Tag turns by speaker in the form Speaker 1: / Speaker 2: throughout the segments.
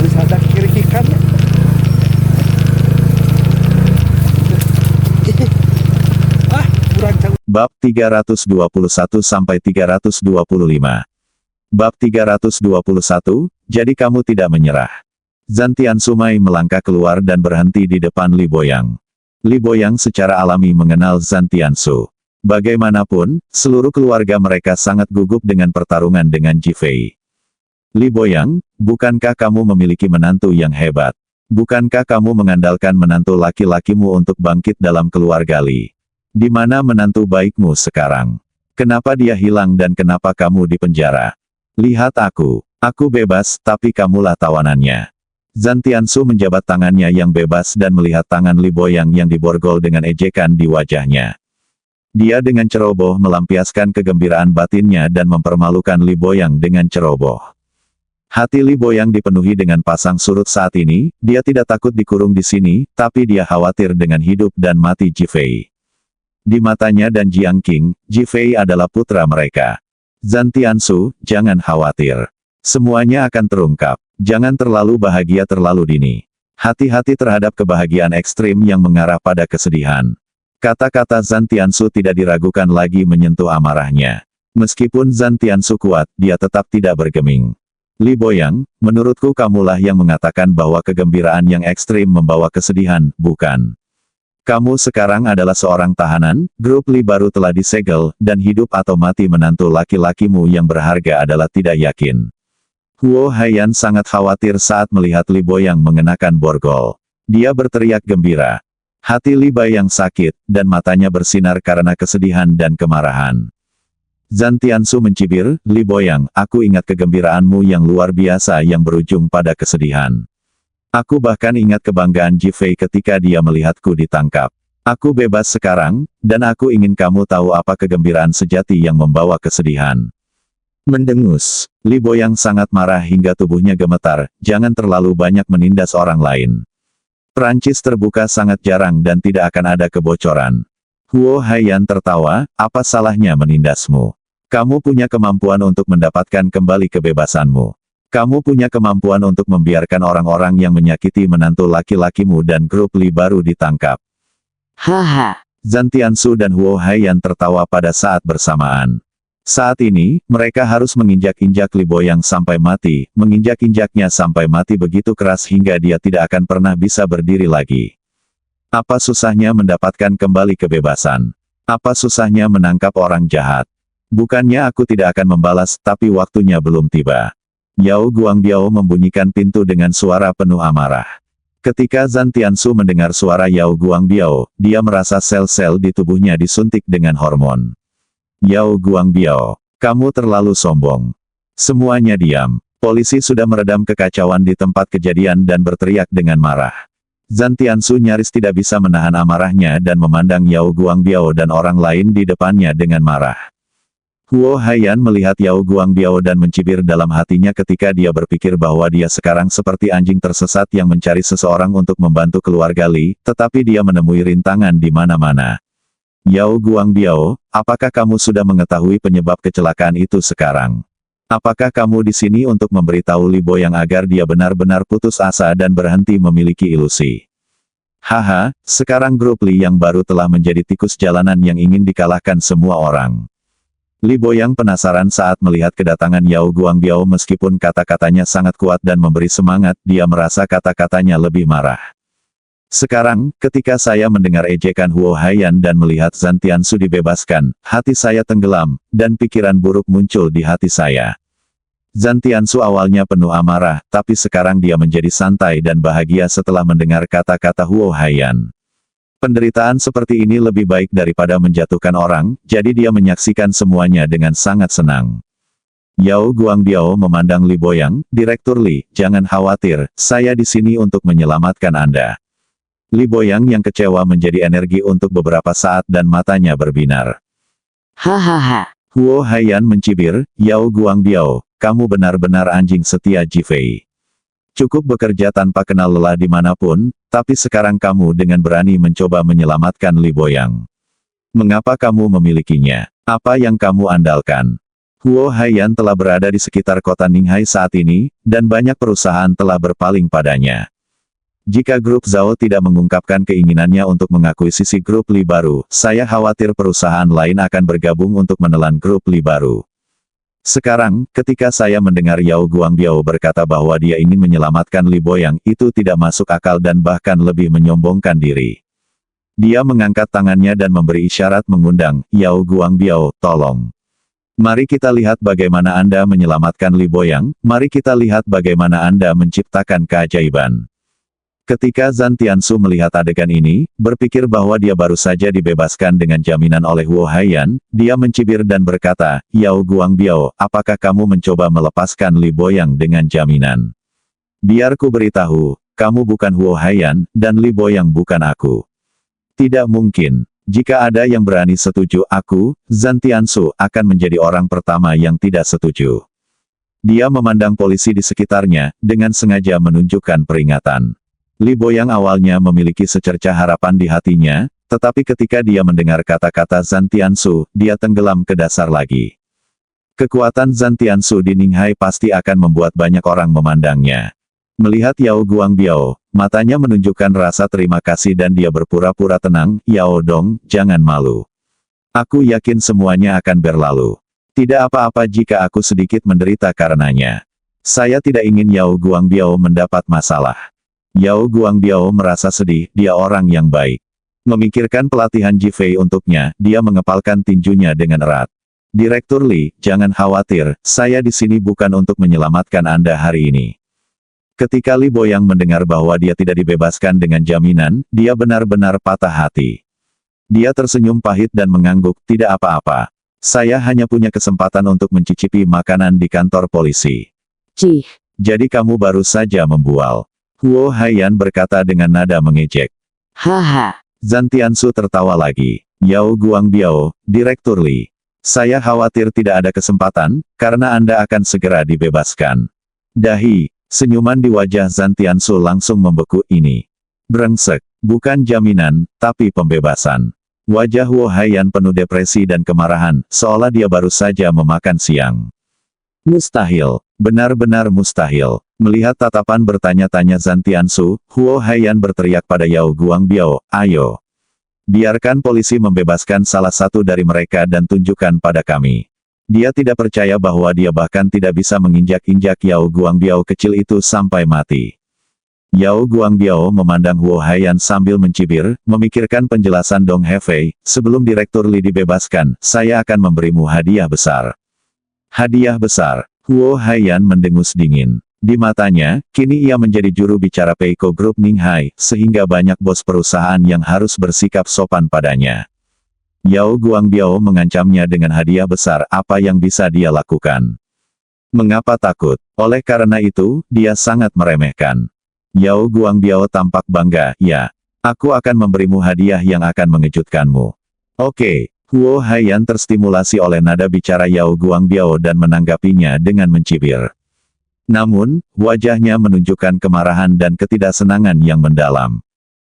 Speaker 1: Harus ada kiri-kikan. Ah, kurang jauh.
Speaker 2: Bab 321 sampai 325. Bab 321, jadi kamu tidak menyerah. Zantian Sumai melangkah keluar dan berhenti di depan Li Boyang. Li Boyang secara alami mengenal Zantian Su. Bagaimanapun, seluruh keluarga mereka sangat gugup dengan pertarungan dengan Ji Fei. Li Boyang, bukankah kamu memiliki menantu yang hebat? Bukankah kamu mengandalkan menantu laki-lakimu untuk bangkit dalam keluarga Li? Di mana menantu baikmu sekarang? Kenapa dia hilang dan kenapa kamu di penjara? Lihat aku bebas, tapi kamulah tawanannya. Zantian Su menjabat tangannya yang bebas dan melihat tangan Li Boyang yang diborgol dengan ejekan di wajahnya. Dia dengan ceroboh melampiaskan kegembiraan batinnya dan mempermalukan Li Boyang dengan ceroboh. Hati Li Boyang dipenuhi dengan pasang surut saat ini, dia tidak takut dikurung di sini, tapi dia khawatir dengan hidup dan mati Ji Fei. Di matanya dan Jiang Qing, Ji Fei adalah putra mereka. Zantian Su, jangan khawatir. Semuanya akan terungkap. Jangan terlalu bahagia terlalu dini. Hati-hati terhadap kebahagiaan ekstrim yang mengarah pada kesedihan. Kata-kata Zantian Su tidak diragukan lagi menyentuh amarahnya. Meskipun Zantian Su kuat, dia tetap tidak bergeming. Li Boyang, menurutku kamulah yang mengatakan bahwa kegembiraan yang ekstrim membawa kesedihan, bukan? Kamu sekarang adalah seorang tahanan, grup Li baru telah disegel, dan hidup atau mati menantu laki-lakimu yang berharga adalah tidak yakin. Huo Haiyan sangat khawatir saat melihat Li Boyang mengenakan borgol. Dia berteriak gembira. Hati Li Boyang sakit, dan matanya bersinar karena kesedihan dan kemarahan. Zantian Su mencibir, Li Boyang, aku ingat kegembiraanmu yang luar biasa yang berujung pada kesedihan. Aku bahkan ingat kebanggaan Ji Fei ketika dia melihatku ditangkap. Aku bebas sekarang, dan aku ingin kamu tahu apa kegembiraan sejati yang membawa kesedihan. Mendengus, Li Boyang sangat marah hingga tubuhnya gemetar, jangan terlalu banyak menindas orang lain. Prancis terbuka sangat jarang dan tidak akan ada kebocoran. Huo Haiyan tertawa, apa salahnya menindasmu? Kamu punya kemampuan untuk mendapatkan kembali kebebasanmu. Kamu punya kemampuan untuk membiarkan orang-orang yang menyakiti menantu laki-lakimu dan grup Li baru ditangkap. Haha. Zantian Su dan Huo Haiyan tertawa pada saat bersamaan. Saat ini, mereka harus menginjak-injak Li Boyang sampai mati, menginjak-injaknya sampai mati begitu keras hingga dia tidak akan pernah bisa berdiri lagi. Apa susahnya mendapatkan kembali kebebasan? Apa susahnya menangkap orang jahat? Bukannya aku tidak akan membalas, tapi waktunya belum tiba. Yao Guangbiao membunyikan pintu dengan suara penuh amarah. Ketika Zantian Su mendengar suara Yao Guangbiao, dia merasa sel-sel di tubuhnya disuntik dengan hormon. Yao Guangbiao, kamu terlalu sombong. Semuanya diam. Polisi sudah meredam kekacauan di tempat kejadian dan berteriak dengan marah. Zantian Su nyaris tidak bisa menahan amarahnya dan memandang Yao Guangbiao dan orang lain di depannya dengan marah. Huo Haiyan melihat Yao Guangbiao dan mencibir dalam hatinya ketika dia berpikir bahwa dia sekarang seperti anjing tersesat yang mencari seseorang untuk membantu keluarga Li, tetapi dia menemui rintangan di mana-mana. Yao Guangbiao, apakah kamu sudah mengetahui penyebab kecelakaan itu sekarang? Apakah kamu di sini untuk memberitahu Li Boyang agar dia benar-benar putus asa dan berhenti memiliki ilusi? Haha, sekarang grup Li yang baru telah menjadi tikus jalanan yang ingin dikalahkan semua orang. Li Boyang penasaran saat melihat kedatangan Yao Guangbiao meskipun kata-katanya sangat kuat dan memberi semangat, dia merasa kata-katanya lebih marah. Sekarang, ketika saya mendengar ejekan Huo Haiyan dan melihat Zantian Su dibebaskan, hati saya tenggelam, dan pikiran buruk muncul di hati saya. Zantian Su awalnya penuh amarah, tapi sekarang dia menjadi santai dan bahagia setelah mendengar kata-kata Huo Haiyan. Penderitaan seperti ini lebih baik daripada menjatuhkan orang, jadi dia menyaksikan semuanya dengan sangat senang. Yao Guangbiao memandang Li Boyang, Direktur Li, jangan khawatir, saya di sini untuk menyelamatkan Anda. Li Boyang yang kecewa menjadi energi untuk beberapa saat dan matanya berbinar. Hahaha. Huo Haiyan mencibir, Yao Guangbiao, kamu benar-benar anjing setia Ji Fei. Cukup bekerja tanpa kenal lelah dimanapun, tapi sekarang kamu dengan berani mencoba menyelamatkan Li Boyang. Mengapa kamu memilikinya? Apa yang kamu andalkan? Huo Haiyan telah berada di sekitar kota Ninghai saat ini, dan banyak perusahaan telah berpaling padanya. Jika grup Zhao tidak mengungkapkan keinginannya untuk mengakuisisi grup Li baru, saya khawatir perusahaan lain akan bergabung untuk menelan grup Li baru. Sekarang, ketika saya mendengar Yao Guangbiao berkata bahwa dia ingin menyelamatkan Li Boyang, itu tidak masuk akal dan bahkan lebih menyombongkan diri. Dia mengangkat tangannya dan memberi isyarat mengundang, Yao Guangbiao, tolong. Mari kita lihat bagaimana Anda menyelamatkan Li Boyang, mari kita lihat bagaimana Anda menciptakan keajaiban. Ketika Zhan Tiansu melihat adegan ini, berpikir bahwa dia baru saja dibebaskan dengan jaminan oleh Huo Haiyan, dia mencibir dan berkata, Yao Guangbiao, apakah kamu mencoba melepaskan Li Boyang dengan jaminan? Biar ku beritahu, kamu bukan Huo Haiyan, dan Li Boyang bukan aku. Tidak mungkin. Jika ada yang berani setuju, aku, Zhan Tiansu, akan menjadi orang pertama yang tidak setuju. Dia memandang polisi di sekitarnya, dengan sengaja menunjukkan peringatan. Li Boyang awalnya memiliki secercah harapan di hatinya, tetapi ketika dia mendengar kata-kata Zhan Tiansu, dia tenggelam ke dasar lagi. Kekuatan Zhan Tiansu di Ninghai pasti akan membuat banyak orang memandangnya. Melihat Yao Guangbiao, matanya menunjukkan rasa terima kasih dan dia berpura-pura tenang, Yao Dong, jangan malu. Aku yakin semuanya akan berlalu. Tidak apa-apa jika aku sedikit menderita karenanya. Saya tidak ingin Yao Guangbiao mendapat masalah. Yao Guangbiao merasa sedih, dia orang yang baik. Memikirkan pelatihan Ji Fei untuknya, dia mengepalkan tinjunya dengan erat. Direktur Li, jangan khawatir, saya di sini bukan untuk menyelamatkan Anda hari ini. Ketika Li Boyang mendengar bahwa dia tidak dibebaskan dengan jaminan, dia benar-benar patah hati. Dia tersenyum pahit dan mengangguk, tidak apa-apa. Saya hanya punya kesempatan untuk mencicipi makanan di kantor polisi.
Speaker 3: Ji,
Speaker 2: Jadi kamu baru saja membual. Huo Haiyan berkata dengan nada mengejek.
Speaker 3: haha.
Speaker 2: Zhan Tiansu tertawa lagi. Yao Guangbiao, Direktur Li. Saya khawatir tidak ada kesempatan, karena Anda akan segera dibebaskan. Dahi. Senyuman di wajah Zhan Tiansu langsung membeku ini. Brengsek, bukan jaminan, tapi pembebasan. Wajah Huo Haiyan penuh depresi dan kemarahan, seolah dia baru saja memakan siang. Mustahil, benar-benar mustahil. Melihat tatapan bertanya-tanya Zhan Tiansu, Huo Haiyan berteriak pada Yao Guangbiao, ayo. Biarkan polisi membebaskan salah satu dari mereka dan tunjukkan pada kami. Dia tidak percaya bahwa dia bahkan tidak bisa menginjak-injak Yao Guangbiao kecil itu sampai mati. Yao Guangbiao memandang Huo Haiyan sambil mencibir, memikirkan penjelasan Dong Hefei, sebelum Direktur Li dibebaskan, saya akan memberimu hadiah besar. Hadiah besar. Huo Haiyan mendengus dingin. Di matanya, kini ia menjadi juru bicara Peiko Group Ninghai, sehingga banyak bos perusahaan yang harus bersikap sopan padanya. Yao Guangbiao mengancamnya dengan hadiah besar, apa yang bisa dia lakukan? Mengapa takut? Oleh karena itu, dia sangat meremehkan. Yao Guangbiao tampak bangga, ya. Aku akan memberimu hadiah yang akan mengejutkanmu. Oke. Huo Haiyan terstimulasi oleh nada bicara Yao Guangbiao dan menanggapinya dengan mencibir. Namun, wajahnya menunjukkan kemarahan dan ketidaksenangan yang mendalam.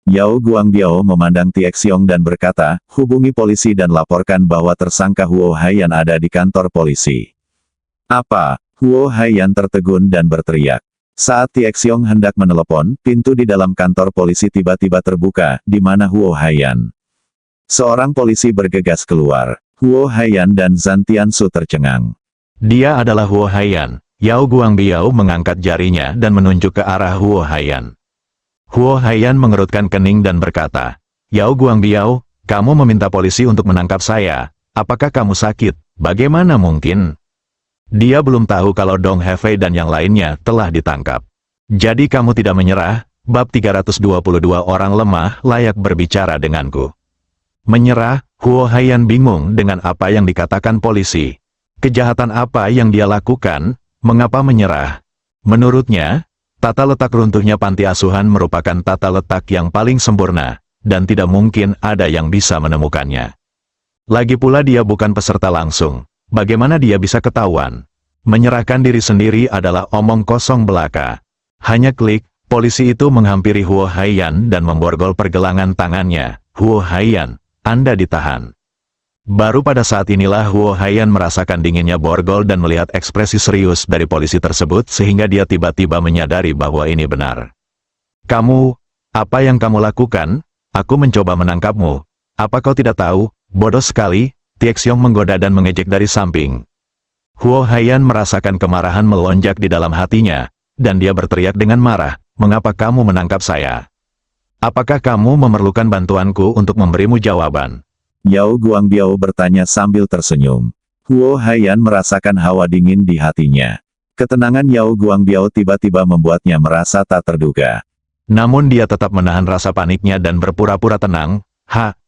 Speaker 2: Yao Guangbiao memandang Tie Xiong dan berkata, hubungi polisi dan laporkan bahwa tersangka Huo Haiyan ada di kantor polisi. Apa? Huo Haiyan tertegun dan berteriak. Saat Tie Xiong hendak menelepon, pintu di dalam kantor polisi tiba-tiba terbuka, di mana Huo Haiyan. Seorang polisi bergegas keluar. Huo Haiyan dan Zhan Tiansu tercengang.
Speaker 4: Dia adalah Huo Haiyan. Yao Guangbiao mengangkat jarinya dan menunjuk ke arah Huo Haiyan. Huo Haiyan mengerutkan kening dan berkata, Yao Guangbiao, kamu meminta polisi untuk menangkap saya. Apakah kamu sakit? Bagaimana mungkin? Dia belum tahu kalau Dong Hefei dan yang lainnya telah ditangkap. Jadi kamu tidak menyerah? Bab 322 orang lemah layak berbicara denganku. Menyerah? Huo Haiyan bingung dengan apa yang dikatakan polisi. Kejahatan apa yang dia lakukan? Mengapa menyerah? Menurutnya, tata letak runtuhnya panti asuhan merupakan tata letak yang paling sempurna, dan tidak mungkin ada yang bisa menemukannya. Lagi pula dia bukan peserta langsung. Bagaimana dia bisa ketahuan? Menyerahkan diri sendiri adalah omong kosong belaka. Hanya klik, polisi itu menghampiri Huo Haiyan dan memborgol pergelangan tangannya. Huo Haiyan, Anda ditahan. Baru pada saat inilah Huo Haiyan merasakan dinginnya borgol dan melihat ekspresi serius dari polisi tersebut sehingga dia tiba-tiba menyadari bahwa ini benar. Kamu, apa yang kamu lakukan? Aku mencoba menangkapmu. Apa kau tidak tahu? Bodoh sekali, Tiexiong menggoda dan mengejek dari samping. Huo Haiyan merasakan kemarahan melonjak di dalam hatinya, dan dia berteriak dengan marah, mengapa kamu menangkap saya? Apakah kamu memerlukan bantuanku untuk memberimu jawaban?
Speaker 2: Yao Guangbiao bertanya sambil tersenyum. Huo Haiyan merasakan hawa dingin di hatinya. Ketenangan Yao Guangbiao tiba-tiba membuatnya merasa tak terduga.
Speaker 4: Namun dia tetap menahan rasa paniknya dan berpura-pura tenang.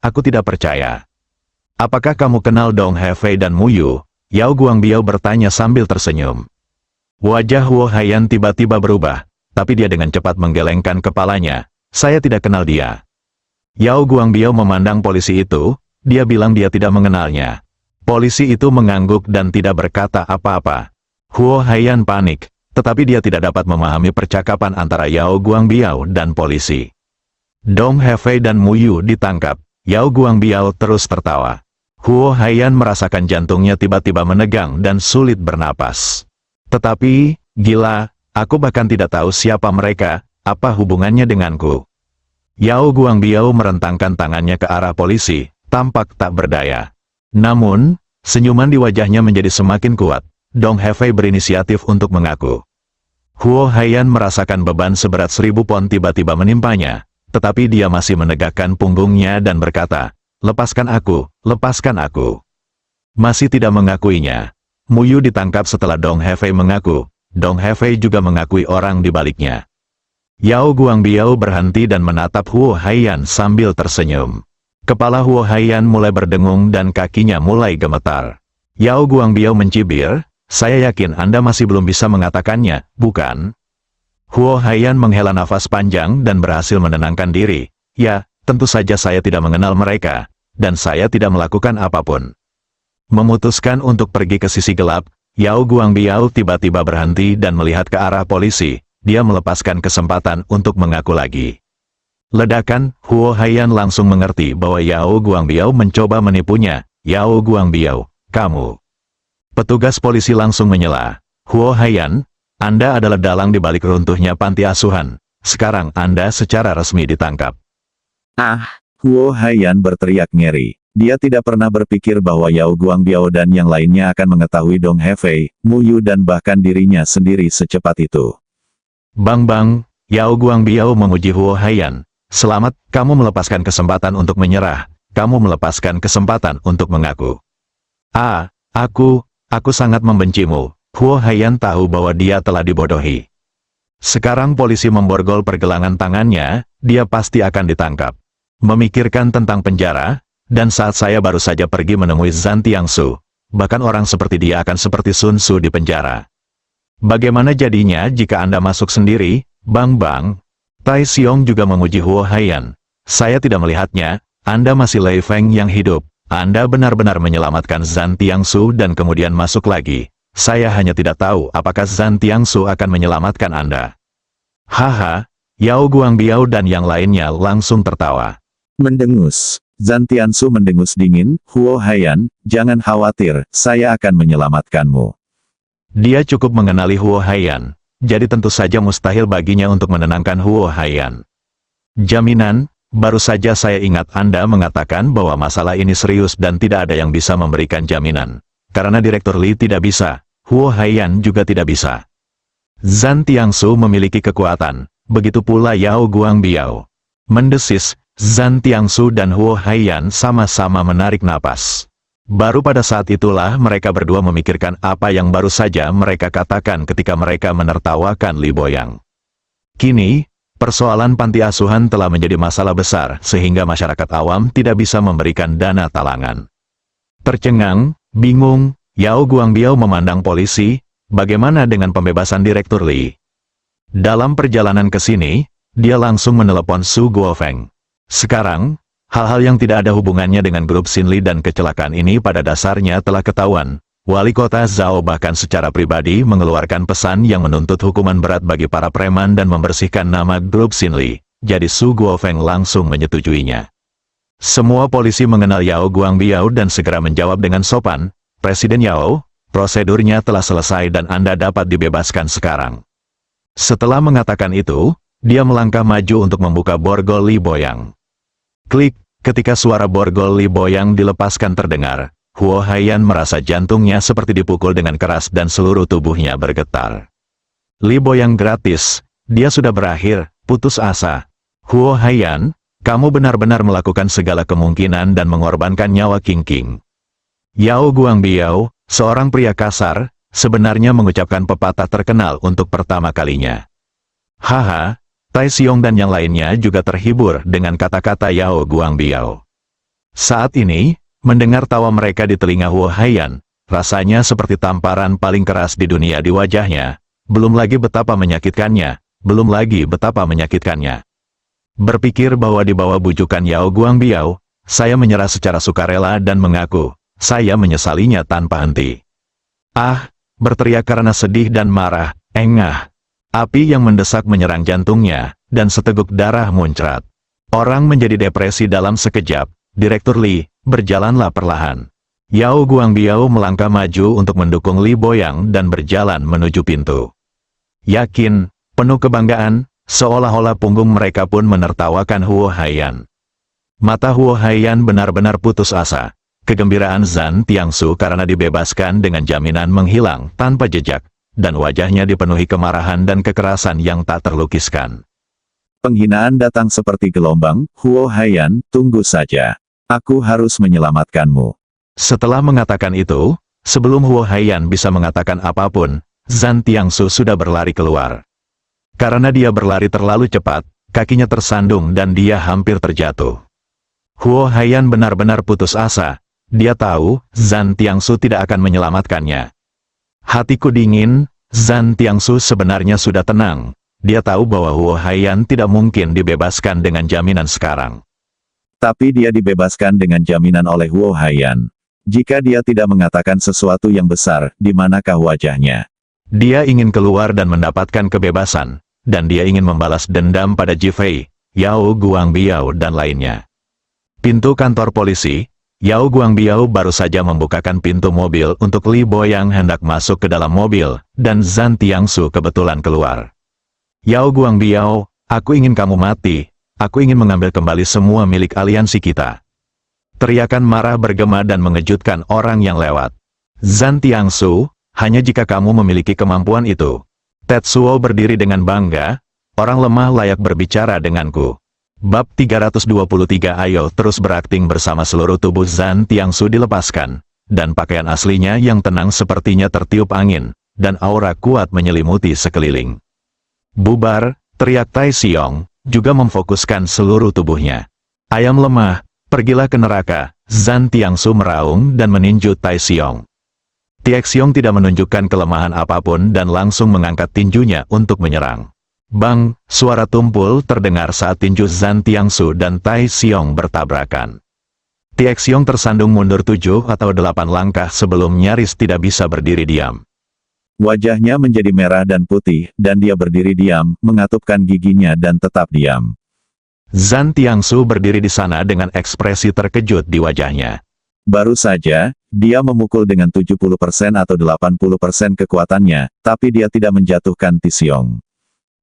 Speaker 4: Aku tidak percaya. Apakah kamu kenal Dong Hefei dan Mu Yu? Yao Guangbiao bertanya sambil tersenyum. Wajah Huo Haiyan tiba-tiba berubah, tapi dia dengan cepat menggelengkan kepalanya. Saya tidak kenal dia. Yao Guangbiao memandang polisi itu. Dia bilang dia tidak mengenalnya. Polisi itu mengangguk dan tidak berkata apa-apa. Huo Haiyan panik, tetapi dia tidak dapat memahami percakapan antara Yao Guangbiao dan polisi. Dong Hefei dan Mu Yu ditangkap. Yao Guangbiao terus tertawa. Huo Haiyan merasakan jantungnya tiba-tiba menegang dan sulit bernapas. Tetapi, gila, aku bahkan tidak tahu siapa mereka, apa hubungannya denganku. Yao Guangbiao merentangkan tangannya ke arah polisi. Tampak tak berdaya. Namun, senyuman di wajahnya menjadi semakin kuat. Dong Hefei berinisiatif untuk mengaku. Huo Haiyan merasakan beban seberat 1000 pon tiba-tiba menimpanya, tetapi dia masih menegakkan punggungnya dan berkata, lepaskan aku, lepaskan aku. Masih tidak mengakuinya. Mu Yu ditangkap setelah Dong Hefei mengaku. Dong Hefei juga mengakui orang di baliknya. Yao Guangbiao berhenti dan menatap Huo Haiyan sambil tersenyum. Kepala Huo Haiyan mulai berdengung dan kakinya mulai gemetar. Yao Guangbiao mencibir, saya yakin Anda masih belum bisa mengatakannya, bukan? Huo Haiyan menghela nafas panjang dan berhasil menenangkan diri. Ya, tentu saja saya tidak mengenal mereka, dan saya tidak melakukan apapun. Memutuskan untuk pergi ke sisi gelap, Yao Guangbiao tiba-tiba berhenti dan melihat ke arah polisi. Dia melepaskan kesempatan untuk mengaku lagi. Ledakan, Huo Haiyan langsung mengerti bahwa Yao Guangbiao mencoba menipunya. Yao Guangbiao, kamu. Petugas polisi langsung menyela. Huo Haiyan, Anda adalah dalang di balik runtuhnya panti asuhan. Sekarang Anda secara resmi ditangkap.
Speaker 2: Huo Haiyan berteriak ngeri. Dia tidak pernah berpikir bahwa Yao Guangbiao dan yang lainnya akan mengetahui Dong Hefei, Mu Yu dan bahkan dirinya sendiri secepat itu.
Speaker 4: Bang, Yao Guangbiao memuji Huo Haiyan. Selamat, kamu melepaskan kesempatan untuk menyerah. Kamu melepaskan kesempatan untuk mengaku. Aku sangat membencimu. Huo Haiyan tahu bahwa dia telah dibodohi. Sekarang polisi memborgol pergelangan tangannya, dia pasti akan ditangkap. Memikirkan tentang penjara, dan saat saya baru saja pergi menemui Zhan Tiangsu, bahkan orang seperti dia akan seperti Sun Tzu di penjara. Bagaimana jadinya jika Anda masuk sendiri, Bang? Tai Xiong juga memuji Huo Haiyan. Saya tidak melihatnya, Anda masih Lei Feng yang hidup. Anda benar-benar menyelamatkan Zhan Tiangsu dan kemudian masuk lagi. Saya hanya tidak tahu apakah Zhan Tiangsu akan menyelamatkan Anda. Yao Guangbiao dan yang lainnya langsung tertawa.
Speaker 2: Mendengus. Zhan Tiansu mendengus dingin, Huo Haiyan, jangan khawatir, saya akan menyelamatkanmu.
Speaker 4: Dia cukup mengenali Huo Haiyan. Jadi tentu saja mustahil baginya untuk menenangkan Huo Haiyan. Jaminan, baru saja saya ingat Anda mengatakan bahwa masalah ini serius dan tidak ada yang bisa memberikan jaminan. Karena Direktur Li tidak bisa, Huo Haiyan juga tidak bisa. Zhan Tiangsu memiliki kekuatan, begitu pula Yao Guangbiao. Mendesis, Zhan Tiangsu dan Huo Haiyan sama-sama menarik napas. Baru pada saat itulah mereka berdua memikirkan apa yang baru saja mereka katakan ketika mereka menertawakan Li Boyang. Kini, persoalan panti asuhan telah menjadi masalah besar sehingga masyarakat awam tidak bisa memberikan dana talangan. Tercengang, bingung, Yao Guangbiao memandang polisi, bagaimana dengan pembebasan Direktur Li? Dalam perjalanan ke sini, dia langsung menelepon Su Guofeng. Sekarang, hal-hal yang tidak ada hubungannya dengan grup Xinli dan kecelakaan ini pada dasarnya telah ketahuan. Wali kota Zhao bahkan secara pribadi mengeluarkan pesan yang menuntut hukuman berat bagi para preman dan membersihkan nama grup Xinli. Jadi Su Guofeng langsung menyetujuinya. Semua polisi mengenal Yao Guangbiao dan segera menjawab dengan sopan, "Presiden Yao, prosedurnya telah selesai dan Anda dapat dibebaskan sekarang." Setelah mengatakan itu, dia melangkah maju untuk membuka borgol Li Boyang. Klik, ketika suara borgol Li Boyang dilepaskan terdengar, Huo Haiyan merasa jantungnya seperti dipukul dengan keras dan seluruh tubuhnya bergetar. Li Boyang gratis, dia sudah berakhir, putus asa. Huo Haiyan, kamu benar-benar melakukan segala kemungkinan dan mengorbankan nyawa King King. Yao Guangbiao, seorang pria kasar, sebenarnya mengucapkan pepatah terkenal untuk pertama kalinya. Haha, Tai Xiong dan yang lainnya juga terhibur dengan kata-kata Yao Guangbiao. Saat ini, mendengar tawa mereka di telinga Huo Haiyan, rasanya seperti tamparan paling keras di dunia di wajahnya, belum lagi betapa menyakitkannya. Berpikir bahwa di bawah bujukan Yao Guangbiao, saya menyerah secara sukarela dan mengaku, saya menyesalinya tanpa henti. Ah, berteriak karena sedih dan marah, engah. Api yang mendesak menyerang jantungnya, dan seteguk darah muncrat. Orang menjadi depresi dalam sekejap. Direktur Li, berjalanlah perlahan. Yao Guangbiao melangkah maju untuk mendukung Li Boyang dan berjalan menuju pintu. Yakin, penuh kebanggaan, seolah-olah punggung mereka pun menertawakan Huo Haiyan. Mata Huo Haiyan benar-benar putus asa. Kegembiraan Zhan Tiangsu karena dibebaskan dengan jaminan menghilang tanpa jejak, dan wajahnya dipenuhi kemarahan dan kekerasan yang tak terlukiskan.
Speaker 2: Penghinaan datang seperti gelombang, Huo Haiyan, tunggu saja. Aku harus menyelamatkanmu.
Speaker 4: Setelah mengatakan itu, sebelum Huo Haiyan bisa mengatakan apapun, Zhan Tiangsu sudah berlari keluar. Karena dia berlari terlalu cepat, kakinya tersandung dan dia hampir terjatuh. Huo Haiyan benar-benar putus asa. Dia tahu, Zhan Tiangsu tidak akan menyelamatkannya. Hatiku dingin, Zhan Tiangsu sebenarnya sudah tenang. Dia tahu bahwa Huo Haiyan tidak mungkin dibebaskan dengan jaminan sekarang.
Speaker 2: Tapi dia dibebaskan dengan jaminan oleh Huo Haiyan. Jika dia tidak mengatakan sesuatu yang besar, di manakah wajahnya?
Speaker 4: Dia ingin keluar dan mendapatkan kebebasan, dan dia ingin membalas dendam pada Jifei, Yao Guangbiao dan lainnya. Pintu kantor polisi, Yao Guangbiao baru saja membukakan pintu mobil untuk Li Boyang hendak masuk ke dalam mobil, dan Zhan Tiangsu kebetulan keluar. Yao Guangbiao, aku ingin kamu mati, aku ingin mengambil kembali semua milik aliansi kita. Teriakan marah bergema dan mengejutkan orang yang lewat. Zhan Tiangsu, hanya jika kamu memiliki kemampuan itu. Tetsuo berdiri dengan bangga, orang lemah layak berbicara denganku. Bab 323 Ayo terus berakting bersama seluruh tubuh Zhan Tiangsu dilepaskan, dan pakaian aslinya yang tenang sepertinya tertiup angin, dan aura kuat menyelimuti sekeliling. Bubar, teriak Tai Xiong, juga memfokuskan seluruh tubuhnya. Ayam lemah, pergilah ke neraka, Zhan Tiangsu meraung dan meninju Tai Xiong. Tai Xiong tidak menunjukkan kelemahan apapun dan langsung mengangkat tinjunya untuk menyerang. Bang, suara tumpul terdengar saat tinju Zhan Tiangsu dan Tai Xiong bertabrakan. Tai Xiong tersandung mundur 7 atau 8 langkah sebelum nyaris tidak bisa berdiri diam.
Speaker 2: Wajahnya menjadi merah dan putih, dan dia berdiri diam, mengatupkan giginya dan tetap diam.
Speaker 4: Zhan Tiangsu berdiri di sana dengan ekspresi terkejut di wajahnya.
Speaker 2: Baru saja, dia memukul dengan 70% atau 80% kekuatannya, tapi dia tidak menjatuhkan Tai Xiong.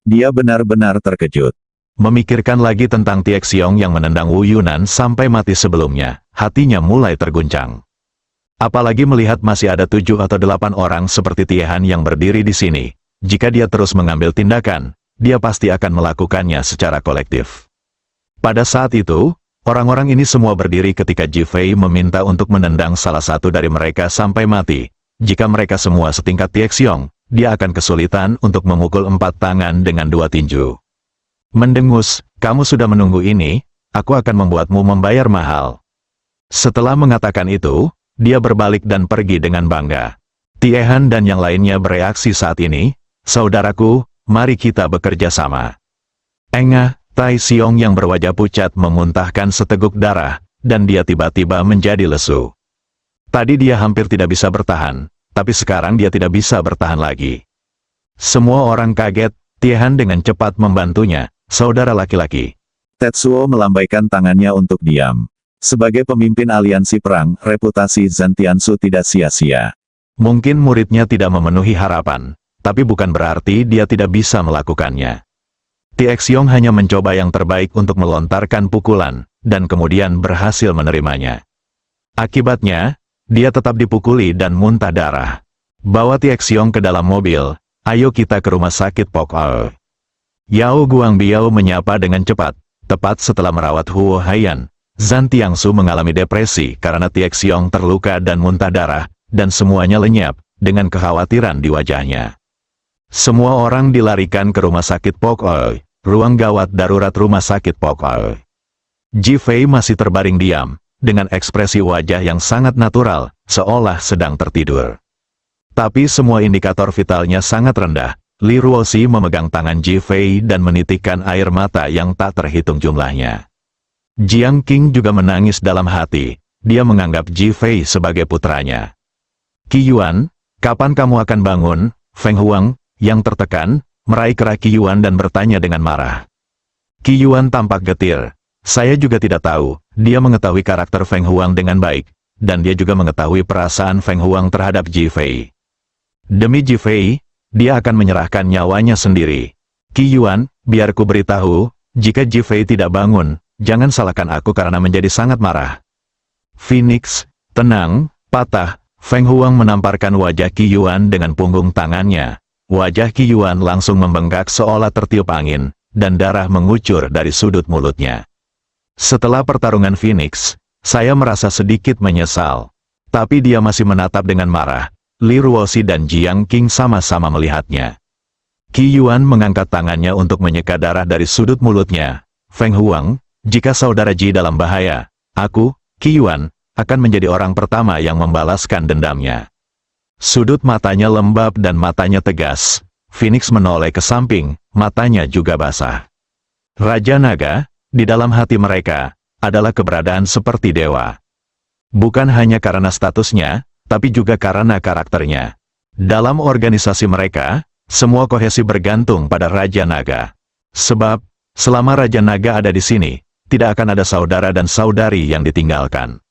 Speaker 2: Dia benar-benar terkejut.
Speaker 4: Memikirkan lagi tentang Tai Xiong yang menendang Wu Yunan sampai mati sebelumnya, hatinya mulai terguncang. Apalagi melihat masih ada 7 atau 8 orang seperti Tiehan yang berdiri di sini. Jika dia terus mengambil tindakan, dia pasti akan melakukannya secara kolektif. Pada saat itu, orang-orang ini semua berdiri ketika Jifei meminta untuk menendang salah satu dari mereka sampai mati. Jika mereka semua setingkat Tai Xiong, dia akan kesulitan untuk memukul 4 tangan dengan 2 tinju. Mendengus, kamu sudah menunggu ini, aku akan membuatmu membayar mahal. Setelah mengatakan itu, dia berbalik dan pergi dengan bangga. Tiehan dan yang lainnya bereaksi saat ini, saudaraku, mari kita bekerja sama. Engah, Tai Xiong yang berwajah pucat memuntahkan seteguk darah, dan dia tiba-tiba menjadi lesu. Tadi dia hampir tidak bisa bertahan, tapi sekarang dia tidak bisa bertahan lagi. Semua orang kaget, Tiehan dengan cepat membantunya, saudara laki-laki.
Speaker 2: Tetsuo melambaikan tangannya untuk diam. Sebagai pemimpin aliansi perang, reputasi Zhan Tiansu tidak sia-sia.
Speaker 4: Mungkin muridnya tidak memenuhi harapan, tapi bukan berarti dia tidak bisa melakukannya. Tiexiong hanya mencoba yang terbaik untuk melontarkan pukulan, dan kemudian berhasil menerimanya. Akibatnya, dia tetap dipukuli dan muntah darah. Bawa Tiexiong ke dalam mobil, ayo kita ke rumah sakit Pok'al. Yao Guangbiao menyapa dengan cepat, tepat setelah merawat Huo Haiyan. Zhan Tiansu mengalami depresi karena Tiexiong terluka dan muntah darah, dan semuanya lenyap, dengan kekhawatiran di wajahnya. Semua orang dilarikan ke rumah sakit Pok'al, ruang gawat darurat rumah sakit Pok'al. Ji Fei masih terbaring diam, dengan ekspresi wajah yang sangat natural, seolah sedang tertidur. Tapi semua indikator vitalnya sangat rendah. Li Ruoxi memegang tangan Ji Fei dan menitikkan air mata yang tak terhitung jumlahnya. Jiang Qing juga menangis dalam hati, dia menganggap Ji Fei sebagai putranya. Qi Yuan, kapan kamu akan bangun? Feng Huang, yang tertekan, meraih kerak Qi Yuan dan bertanya dengan marah. Qi Yuan tampak getir. Saya juga tidak tahu, dia mengetahui karakter Feng Huang dengan baik, dan dia juga mengetahui perasaan Feng Huang terhadap Ji Fei. Demi Ji Fei, dia akan menyerahkan nyawanya sendiri. Qi Yuan, biar ku beritahu, jika Ji Fei tidak bangun, jangan salahkan aku karena menjadi sangat marah. Phoenix, tenang, patah. Feng Huang menamparkan wajah Qi Yuan dengan punggung tangannya. Wajah Qi Yuan langsung membengkak seolah tertiup angin, dan darah mengucur dari sudut mulutnya. Setelah pertarungan Phoenix, saya merasa sedikit menyesal. Tapi dia masih menatap dengan marah. Li Ruoxi dan Jiang Qing sama-sama melihatnya. Qi Yuan mengangkat tangannya untuk menyeka darah dari sudut mulutnya. Feng Huang, jika saudara Ji dalam bahaya, aku, Qi Yuan, akan menjadi orang pertama yang membalaskan dendamnya. Sudut matanya lembab dan matanya tegas. Phoenix menoleh ke samping, matanya juga basah. Raja Naga, di dalam hati mereka, adalah keberadaan seperti dewa. Bukan hanya karena statusnya, tapi juga karena karakternya. Dalam organisasi mereka, semua kohesi bergantung pada Raja Naga. Sebab, selama Raja Naga ada di sini, tidak akan ada saudara dan saudari yang ditinggalkan.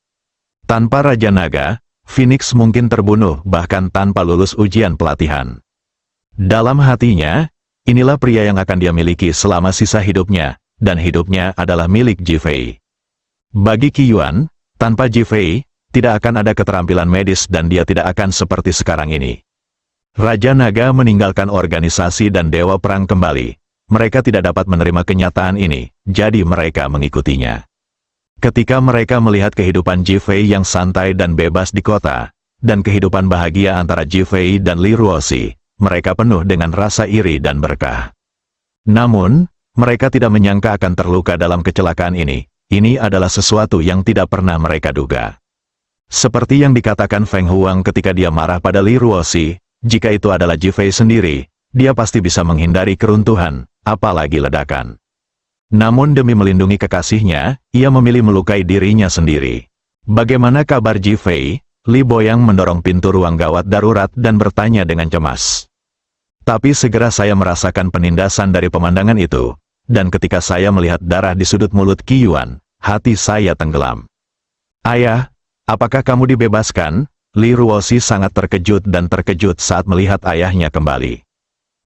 Speaker 4: Tanpa Raja Naga, Phoenix mungkin terbunuh bahkan tanpa lulus ujian pelatihan. Dalam hatinya, inilah pria yang akan dia miliki selama sisa hidupnya, dan hidupnya adalah milik Ji Fei. Bagi Qi Yuan, tanpa Ji Fei, tidak akan ada keterampilan medis dan dia tidak akan seperti sekarang ini. Raja Naga meninggalkan organisasi dan Dewa Perang kembali. Mereka tidak dapat menerima kenyataan ini, jadi mereka mengikutinya. Ketika mereka melihat kehidupan Ji Fei yang santai dan bebas di kota, dan kehidupan bahagia antara Ji Fei dan Li Ruoxi, mereka penuh dengan rasa iri dan berkah. Namun, mereka tidak menyangka akan terluka dalam kecelakaan ini. Ini adalah sesuatu yang tidak pernah mereka duga. Seperti yang dikatakan Feng Huang ketika dia marah pada Li Ruoxi, jika itu adalah Ji Fei sendiri, dia pasti bisa menghindari keruntuhan, apalagi ledakan. Namun demi melindungi kekasihnya, ia memilih melukai dirinya sendiri. Bagaimana kabar Ji Fei? Li Boyang mendorong pintu ruang gawat darurat dan bertanya dengan cemas. Tapi segera saya merasakan penindasan dari pemandangan itu, dan ketika saya melihat darah di sudut mulut Qi Yuan, hati saya tenggelam. Ayah, apakah kamu dibebaskan? Li Ruoxi sangat terkejut dan terkejut saat melihat ayahnya kembali.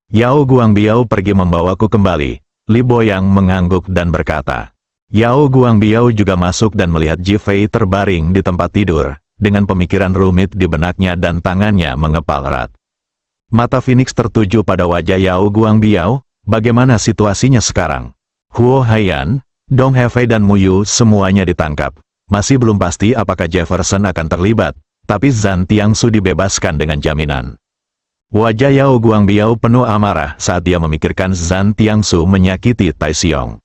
Speaker 4: Yao Guangbiao pergi membawaku kembali. Li Boyang mengangguk dan berkata. Yao Guangbiao juga masuk dan melihat Ji Fei terbaring di tempat tidur, dengan pemikiran rumit di benaknya dan tangannya mengepal erat. Mata Phoenix tertuju pada wajah Yao Guangbiao. Bagaimana situasinya sekarang? Huo Haiyan, Dong Hefei dan Mu Yu semuanya ditangkap. Masih belum pasti apakah Jefferson akan terlibat, tapi Zhan Tiansu dibebaskan dengan jaminan. Wajah Yao Guangbiao penuh amarah saat dia memikirkan Zhan Tiansu menyakiti Tai Xiong.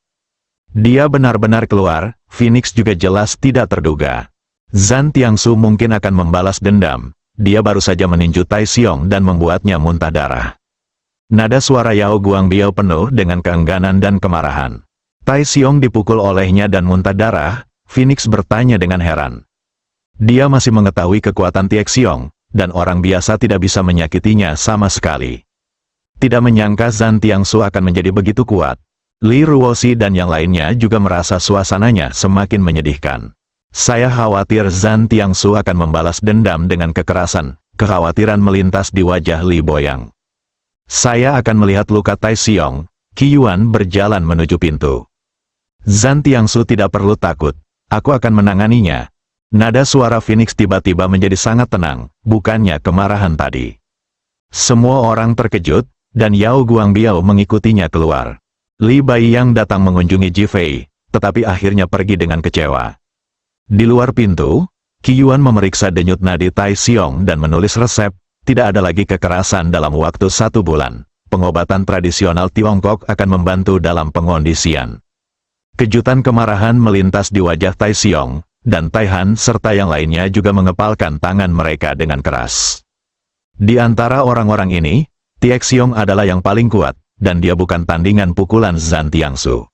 Speaker 4: Dia benar-benar keluar, Phoenix juga jelas tidak terduga. Zhan Tiansu mungkin akan membalas dendam, dia baru saja meninju Tai Xiong dan membuatnya muntah darah. Nada suara Yao Guangbiao penuh dengan keengganan dan kemarahan. Tai Xiong dipukul olehnya dan muntah darah, Phoenix bertanya dengan heran. Dia masih mengetahui kekuatan Tiexiong, dan orang biasa tidak bisa menyakitinya sama sekali. Tidak menyangka Zhan Tiansu akan menjadi begitu kuat. Li Ruoxi dan yang lainnya juga merasa suasananya semakin menyedihkan. Saya khawatir Zhan Tiangsu akan membalas dendam dengan kekerasan. Kekhawatiran melintas di wajah Li Boyang. Saya akan melihat luka Tai Xiong. Qi Yuan berjalan menuju pintu. Zhan Tiangsu tidak perlu takut. Aku akan menanganinya. Nada suara Phoenix tiba-tiba menjadi sangat tenang, bukannya kemarahan tadi. Semua orang terkejut, dan Yao Guangbiao mengikutinya keluar. Li Baiyang datang mengunjungi Ji Fei, tetapi akhirnya pergi dengan kecewa. Di luar pintu, Qi Yuan memeriksa denyut nadi Tai Xiong dan menulis resep, tidak ada lagi kekerasan dalam waktu 1 bulan. Pengobatan tradisional Tiongkok akan membantu dalam pengondisian. Kejutan kemarahan melintas di wajah Tai Xiong, dan Tai Han serta yang lainnya juga mengepalkan tangan mereka dengan keras. Di antara orang-orang ini, Tie Xiong adalah yang paling kuat, dan dia bukan tandingan pukulan Zhan Tiangsu.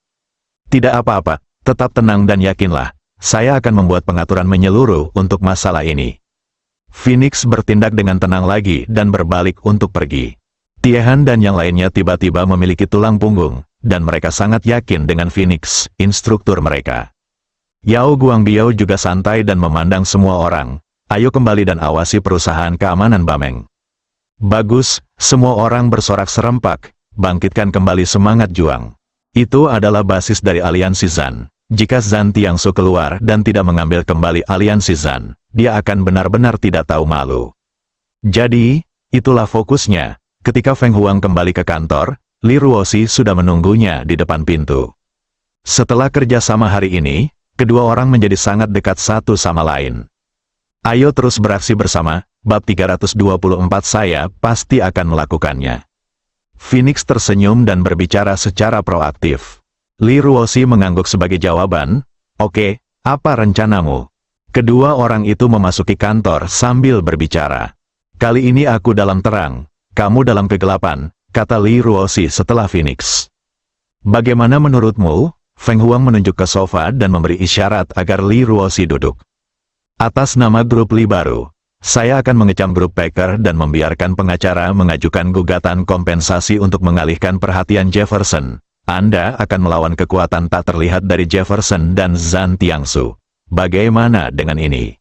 Speaker 4: Tidak apa-apa, tetap tenang dan yakinlah. Saya akan membuat pengaturan menyeluruh untuk masalah ini. Phoenix bertindak dengan tenang lagi dan berbalik untuk pergi. Tie-Han dan yang lainnya tiba-tiba memiliki tulang punggung, dan mereka sangat yakin dengan Phoenix, instruktur mereka. Yao Guangbiao juga santai dan memandang semua orang. Ayo kembali dan awasi perusahaan keamanan Bameng. Bagus, semua orang bersorak serempak, bangkitkan kembali semangat juang. Itu adalah basis dari aliansi Zhan. Jika Zhan Tiangsu keluar dan tidak mengambil kembali aliansi Zhan, dia akan benar-benar tidak tahu malu. Jadi, itulah fokusnya. Ketika Feng Huang kembali ke kantor, Li Ruoxi sudah menunggunya di depan pintu. Setelah kerjasama hari ini, kedua orang menjadi sangat dekat satu sama lain. Ayo terus beraksi bersama, bab 324 saya pasti akan melakukannya. Phoenix tersenyum dan berbicara secara proaktif. Li Ruoxi mengangguk sebagai jawaban, "Oke, apa rencanamu?" Kedua orang itu memasuki kantor sambil berbicara. "Kali ini aku dalam terang, kamu dalam kegelapan," kata Li Ruoxi setelah Phoenix. "Bagaimana menurutmu?" Feng Huang menunjuk ke sofa dan memberi isyarat agar Li Ruoxi duduk. "Atas nama grup Li baru, saya akan mengecam grup Packer dan membiarkan pengacara mengajukan gugatan kompensasi untuk mengalihkan perhatian Jefferson. Anda akan melawan kekuatan tak terlihat dari Jefferson dan Zhan Tiangsu. Bagaimana dengan ini?"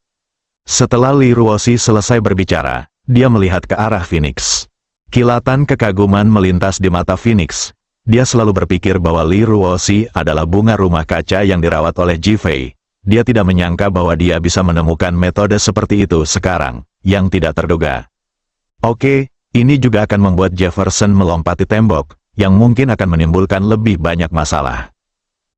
Speaker 4: Setelah Li Ruoxi selesai berbicara, dia melihat ke arah Phoenix. Kilatan kekaguman melintas di mata Phoenix. Dia selalu berpikir bahwa Li Ruoxi adalah bunga rumah kaca yang dirawat oleh Ji Fei. Dia tidak menyangka bahwa dia bisa menemukan metode seperti itu sekarang, yang tidak terduga. Oke, ini juga akan membuat Jefferson melompati tembok, yang mungkin akan menimbulkan lebih banyak masalah.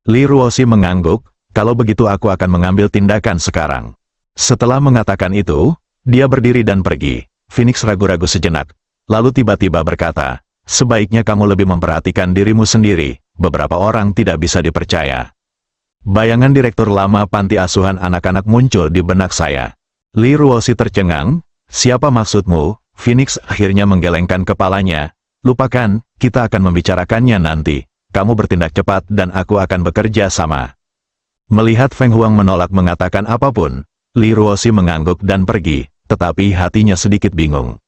Speaker 4: Li Ruoxi mengangguk, "Kalau begitu aku akan mengambil tindakan sekarang." Setelah mengatakan itu, dia berdiri dan pergi. Phoenix ragu-ragu sejenak, lalu tiba-tiba berkata, "Sebaiknya kamu lebih memperhatikan dirimu sendiri, beberapa orang tidak bisa dipercaya." Bayangan direktur lama panti asuhan anak-anak muncul di benak saya. Li Ruoxi tercengang, "Siapa maksudmu?" Phoenix akhirnya menggelengkan kepalanya. "Lupakan, kita akan membicarakannya nanti. Kamu bertindak cepat dan aku akan bekerja sama." Melihat Feng Huang menolak mengatakan apapun, Li Ruoxi mengangguk dan pergi, tetapi hatinya sedikit bingung.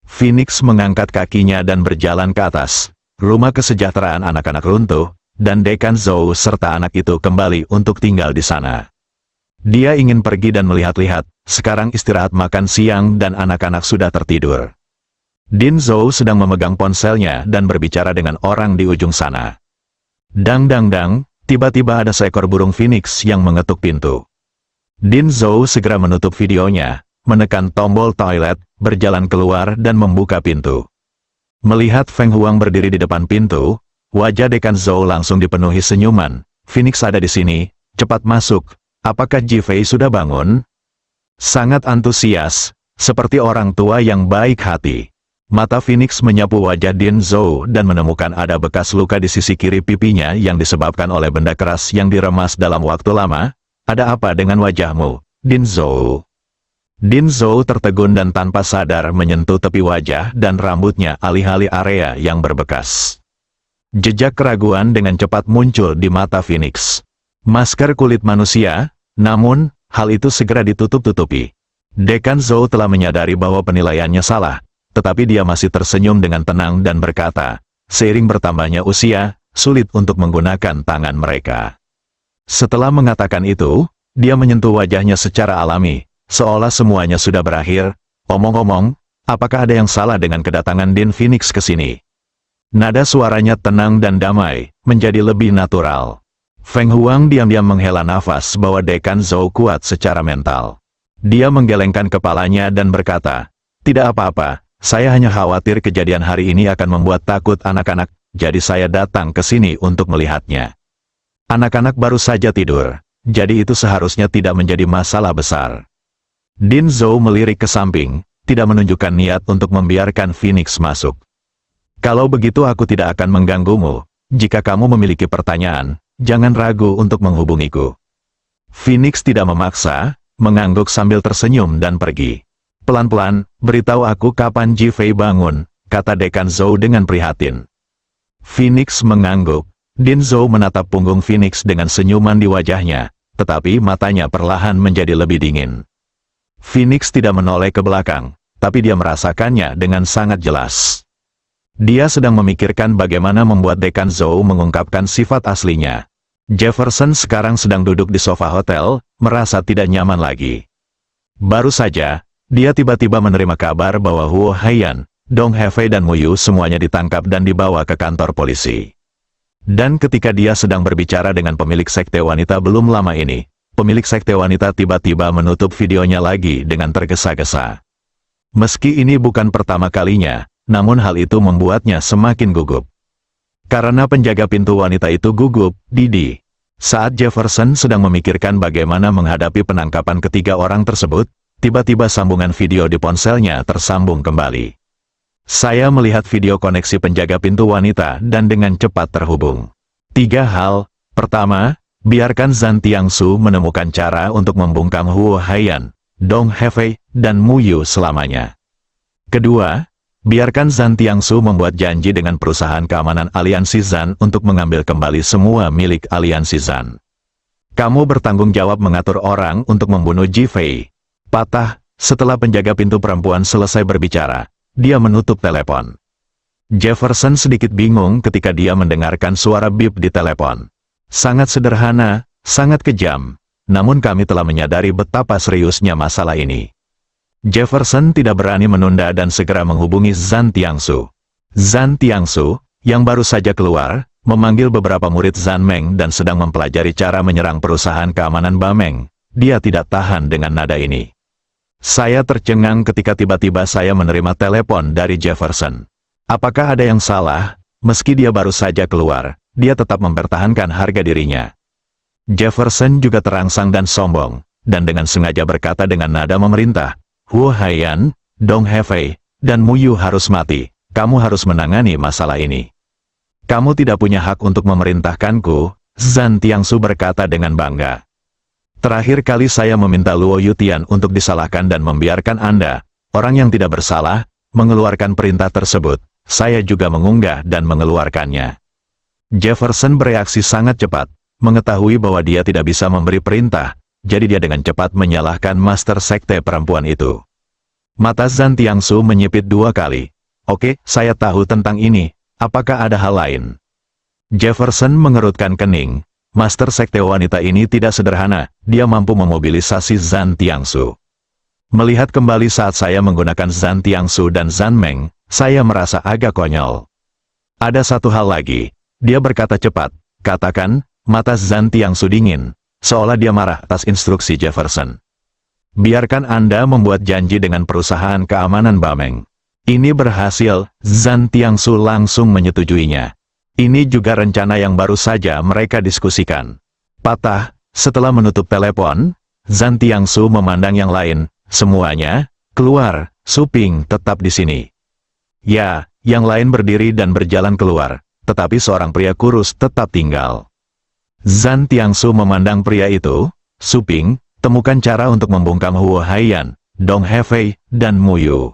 Speaker 4: Phoenix mengangkat kakinya dan berjalan ke atas. Rumah kesejahteraan anak-anak runtuh, dan Dekan Zhou serta anak itu kembali untuk tinggal di sana. Dia ingin pergi dan melihat-lihat, sekarang istirahat makan siang dan anak-anak sudah tertidur. Din Zhou sedang memegang ponselnya dan berbicara dengan orang di ujung sana. Dang dang dang, tiba-tiba ada seekor burung Phoenix yang mengetuk pintu. Din Zhou segera menutup videonya, menekan tombol toilet, berjalan keluar dan membuka pintu. Melihat Feng Huang berdiri di depan pintu, wajah Dekan Zhou langsung dipenuhi senyuman. "Phoenix ada di sini, cepat masuk. Apakah Ji Fei sudah bangun?" Sangat antusias, seperti orang tua yang baik hati. Mata Phoenix menyapu wajah Din Zhou dan menemukan ada bekas luka di sisi kiri pipinya yang disebabkan oleh benda keras yang diremas dalam waktu lama. "Ada apa dengan wajahmu, Din Zhou?" Din Zhou tertegun dan tanpa sadar menyentuh tepi wajah dan rambutnya alih-alih area yang berbekas. Jejak keraguan dengan cepat muncul di mata Phoenix. Masker kulit manusia, namun, hal itu segera ditutup-tutupi. Dekan Zhou telah menyadari bahwa penilaiannya salah, tetapi dia masih tersenyum dengan tenang dan berkata, "Seiring bertambahnya usia, sulit untuk menggunakan tangan mereka." Setelah mengatakan itu, dia menyentuh wajahnya secara alami, seolah semuanya sudah berakhir. Omong-omong, apakah ada yang salah dengan kedatangan Din Phoenix ke sini? Nada suaranya tenang dan damai, menjadi lebih natural. Feng Huang diam-diam menghela nafas bahwa Dekan Zhou kuat secara mental. Dia menggelengkan kepalanya dan berkata, "Tidak apa-apa, saya hanya khawatir kejadian hari ini akan membuat takut anak-anak, jadi saya datang ke sini untuk melihatnya. Anak-anak baru saja tidur, jadi itu seharusnya tidak menjadi masalah besar." Din Zhou melirik ke samping, tidak menunjukkan niat untuk membiarkan Phoenix masuk. "Kalau begitu aku tidak akan mengganggumu. Jika kamu memiliki pertanyaan, jangan ragu untuk menghubungiku." Phoenix tidak memaksa, mengangguk sambil tersenyum dan pergi. "Pelan-pelan, beritahu aku kapan Ji Fei bangun," kata Dekan Zhou dengan prihatin. Phoenix mengangguk. Din Zhou menatap punggung Phoenix dengan senyuman di wajahnya, tetapi matanya perlahan menjadi lebih dingin. Phoenix tidak menoleh ke belakang, tapi dia merasakannya dengan sangat jelas. Dia sedang memikirkan bagaimana membuat Dekan Zhou mengungkapkan sifat aslinya. Jefferson sekarang sedang duduk di sofa hotel, merasa tidak nyaman lagi. Baru saja, dia tiba-tiba menerima kabar bahwa Huo Haiyan, Dong Hefei dan Mu Yu semuanya ditangkap dan dibawa ke kantor polisi. Dan ketika dia sedang berbicara dengan pemilik sekte wanita belum lama ini, pemilik sekte wanita tiba-tiba menutup videonya lagi dengan tergesa-gesa. Meski ini bukan pertama kalinya, namun hal itu membuatnya semakin gugup. Karena penjaga pintu wanita itu gugup, Didi. Saat Jefferson sedang memikirkan bagaimana menghadapi penangkapan ketiga orang tersebut, tiba-tiba sambungan video di ponselnya tersambung kembali. "Saya melihat video koneksi penjaga pintu wanita dan dengan cepat terhubung. 3 hal. Pertama, biarkan Zhan Tiangsu menemukan cara untuk membungkam Huo Haiyan, Dong Hefei, dan Mu Yu selamanya. Kedua, biarkan Zhan Tiangsu membuat janji dengan perusahaan keamanan aliansi Zhan untuk mengambil kembali semua milik aliansi Zhan. Kamu bertanggung jawab mengatur orang untuk membunuh Ji Fei." Patah, setelah penjaga pintu perempuan selesai berbicara, dia menutup telepon. Jefferson sedikit bingung ketika dia mendengarkan suara bip di telepon. Sangat sederhana, sangat kejam, namun kami telah menyadari betapa seriusnya masalah ini. Jefferson tidak berani menunda dan segera menghubungi Zhan Tiangsu. Zhan Tiangsu, yang baru saja keluar, memanggil beberapa murid Zhan Meng dan sedang mempelajari cara menyerang perusahaan keamanan Bameng. Dia tidak tahan dengan nada ini. Saya tercengang ketika tiba-tiba saya menerima telepon dari Jefferson. Apakah ada yang salah? Meski dia baru saja keluar, dia tetap mempertahankan harga dirinya. Jefferson juga terangsang dan sombong, dan dengan sengaja berkata dengan nada memerintah, "Huo Haiyan, Dong Hefei, dan Mu Yu harus mati. Kamu harus menangani masalah ini." "Kamu tidak punya hak untuk memerintahkanku," Zhan Tiangsu berkata dengan bangga. "Terakhir kali saya meminta Luo Yutian untuk disalahkan dan membiarkan Anda, orang yang tidak bersalah, mengeluarkan perintah tersebut. Saya juga mengunggah dan mengeluarkannya." Jefferson bereaksi sangat cepat, mengetahui bahwa dia tidak bisa memberi perintah, jadi dia dengan cepat menyalahkan master sekte perempuan itu. Mata Zhan Tiangsu menyipit 2 kali. "Oke, saya tahu tentang ini. Apakah ada hal lain?" Jefferson mengerutkan kening. Master sekte wanita ini tidak sederhana, dia mampu memobilisasi Zhan Tiangsu. Melihat kembali saat saya menggunakan Zhan Tiangsu dan Zhan Meng, saya merasa agak konyol. "Ada satu hal lagi," dia berkata cepat, "katakan." Mata Zhan Tiangsu dingin, seolah dia marah atas instruksi Jefferson. "Biarkan Anda membuat janji dengan perusahaan keamanan Bameng." Ini berhasil, Zhan Tiangsu langsung menyetujuinya. Ini juga rencana yang baru saja mereka diskusikan. Patah, setelah menutup telepon, Zhan Tiangsu memandang yang lain. "Semuanya, keluar, Su Ping tetap di sini." Ya, yang lain berdiri dan berjalan keluar, tetapi seorang pria kurus tetap tinggal. Zhan Tiangsu memandang pria itu. "Su Ping, temukan cara untuk membungkam Huo Haiyan, Dong Hefei, dan Mu Yu."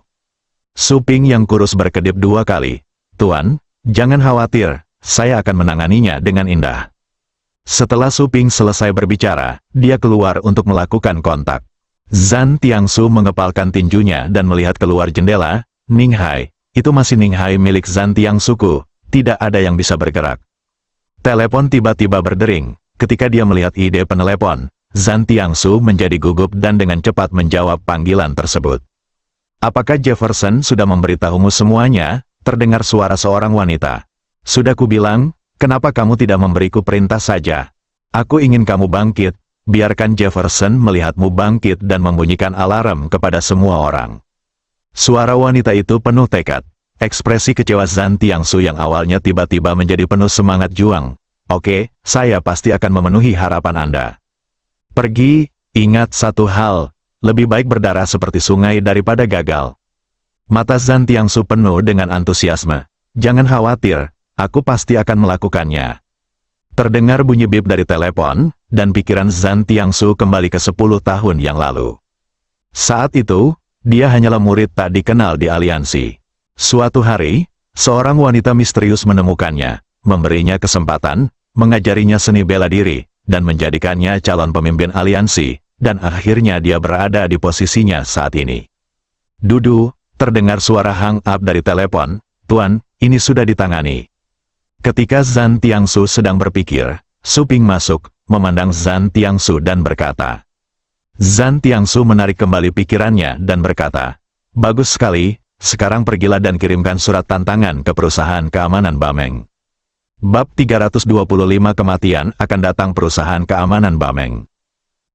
Speaker 4: Su Ping yang kurus berkedip 2 kali. "Tuan, jangan khawatir, saya akan menanganinya dengan indah." Setelah Su Ping selesai berbicara, dia keluar untuk melakukan kontak. Zhan Tiangsu mengepalkan tinjunya dan melihat keluar jendela. "Ning Hai, itu masih Ning Hai milik Zhan Tiangsuku, tidak ada yang bisa bergerak." Telepon tiba-tiba berdering. Ketika dia melihat ide penelepon, Zhan Tiangsu menjadi gugup dan dengan cepat menjawab panggilan tersebut. Apakah Jefferson sudah memberitahumu semuanya? Terdengar suara seorang wanita. Sudah kubilang, kenapa kamu tidak memberiku perintah saja? Aku ingin kamu bangkit, biarkan Jefferson melihatmu bangkit dan membunyikan alarm kepada semua orang. Suara wanita itu penuh tekad. Ekspresi kecewa Zhan Tiangsu yang awalnya tiba-tiba menjadi penuh semangat juang. Oke, saya pasti akan memenuhi harapan Anda. Pergi, ingat satu hal, lebih baik berdarah seperti sungai daripada gagal. Mata Zhan Tiangsu penuh dengan antusiasme. Jangan khawatir, aku pasti akan melakukannya. Terdengar bunyi bip dari telepon, dan pikiran Zhan Tiangsu kembali ke 10 tahun yang lalu. Saat itu, dia hanyalah murid tak dikenal di aliansi. Suatu hari, seorang wanita misterius menemukannya, memberinya kesempatan, mengajarinya seni bela diri, dan menjadikannya calon pemimpin aliansi, dan akhirnya dia berada di posisinya saat ini. Dudu, terdengar suara hang up dari telepon, Tuan, ini sudah ditangani. Ketika Zhan Tiangsu sedang berpikir, Su Ping masuk, memandang Zhan Tiangsu dan berkata. Zhan Tiangsu menarik kembali pikirannya dan berkata, bagus sekali, sekarang pergilah dan kirimkan surat tantangan ke perusahaan keamanan Bameng. Bab 325 kematian akan datang perusahaan keamanan Bameng.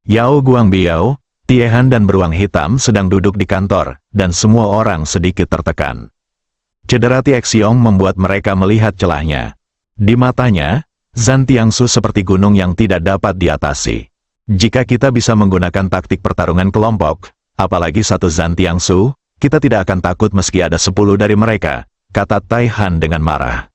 Speaker 4: Yao Guangbiao, Tiehan dan beruang hitam sedang duduk di kantor, dan semua orang sedikit tertekan. Cedera Tiexiong membuat mereka melihat celahnya. Di matanya, Zhan Tiangsu seperti gunung yang tidak dapat diatasi. Jika kita bisa menggunakan taktik pertarungan kelompok, apalagi satu Zhan Tiangsu, kita tidak akan takut meski ada 10 dari mereka, kata Taihan dengan marah.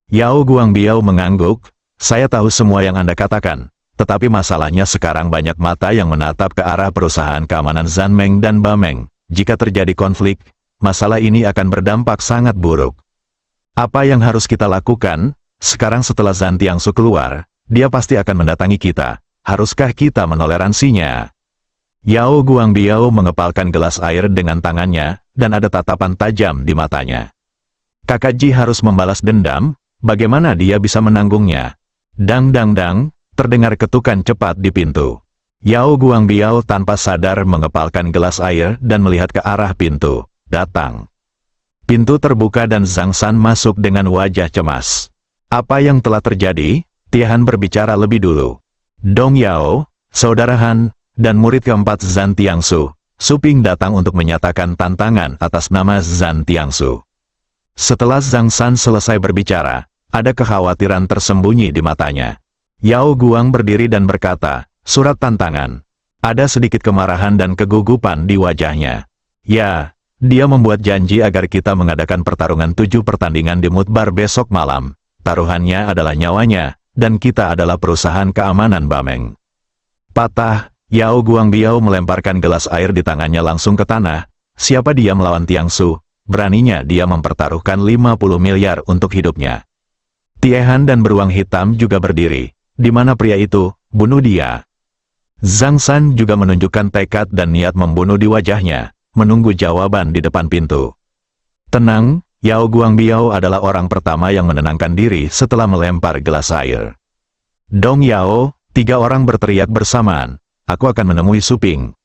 Speaker 4: Yao Guangbiao mengangguk, saya tahu semua yang Anda katakan, tetapi masalahnya sekarang banyak mata yang menatap ke arah perusahaan keamanan Zanmeng dan Bameng. Jika terjadi konflik, masalah ini akan berdampak sangat buruk. Apa yang harus kita lakukan? Sekarang setelah Zhan Tiangsu keluar, dia pasti akan mendatangi kita. Haruskah kita menoleransinya? Yao Guangbiao mengepalkan gelas air dengan tangannya, dan ada tatapan tajam di matanya. Kakak Ji harus membalas dendam, bagaimana dia bisa menanggungnya? Dang dang dang, terdengar ketukan cepat di pintu. Yao Guangbiao tanpa sadar mengepalkan gelas air dan melihat ke arah pintu. Datang. Pintu terbuka dan Zhang San masuk dengan wajah cemas. Apa yang telah terjadi? Tiehan berbicara lebih dulu. Dong Yao, Saudara Han, dan murid keempat Zhan Tiangsu, Su Ping datang untuk menyatakan tantangan atas nama Zhan Tiangsu. Setelah Zhang San selesai berbicara, ada kekhawatiran tersembunyi di matanya. Yao Guang berdiri dan berkata, surat tantangan. Ada sedikit kemarahan dan kegugupan di wajahnya. Ya, dia membuat janji agar kita mengadakan pertarungan 7 pertandingan di Mutbar besok malam. Taruhannya adalah nyawanya, dan kita adalah perusahaan keamanan Bameng. Patah, Yao Guangbiao melemparkan gelas air di tangannya langsung ke tanah. Siapa dia melawan Tiangsu? Beraninya dia mempertaruhkan 50 miliar untuk hidupnya. Tiehan dan beruang hitam juga berdiri. Di mana pria itu? Bunuh dia. Zhang San juga menunjukkan tekad dan niat membunuh di wajahnya, menunggu jawaban di depan pintu. Tenang, Yao Guangbiao adalah orang pertama yang menenangkan diri setelah melempar gelas air. Dong Yao, 3 orang berteriak bersamaan. Aku akan menemui Su Ping.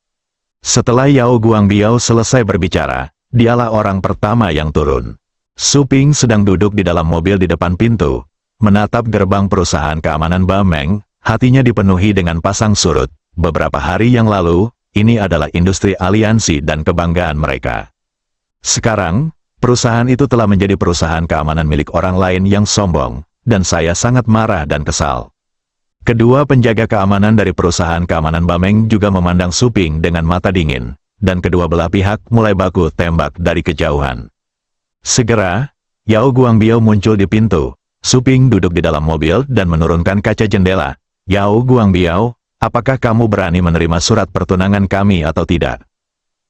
Speaker 4: Setelah Yao Guangbiao selesai berbicara, dialah orang pertama yang turun. Su Ping sedang duduk di dalam mobil di depan pintu, menatap gerbang perusahaan keamanan Bameng, hatinya dipenuhi dengan pasang surut. Beberapa hari yang lalu, ini adalah industri aliansi dan kebanggaan mereka. Sekarang, perusahaan itu telah menjadi perusahaan keamanan milik orang lain yang sombong, dan saya sangat marah dan kesal. Kedua penjaga keamanan dari perusahaan keamanan Bameng juga memandang Su Ping dengan mata dingin, dan kedua belah pihak mulai baku tembak dari kejauhan. Segera, Yao Guangbiao muncul di pintu. Su Ping duduk di dalam mobil dan menurunkan kaca jendela. Yao Guangbiao, apakah kamu berani menerima surat pertunangan kami atau tidak?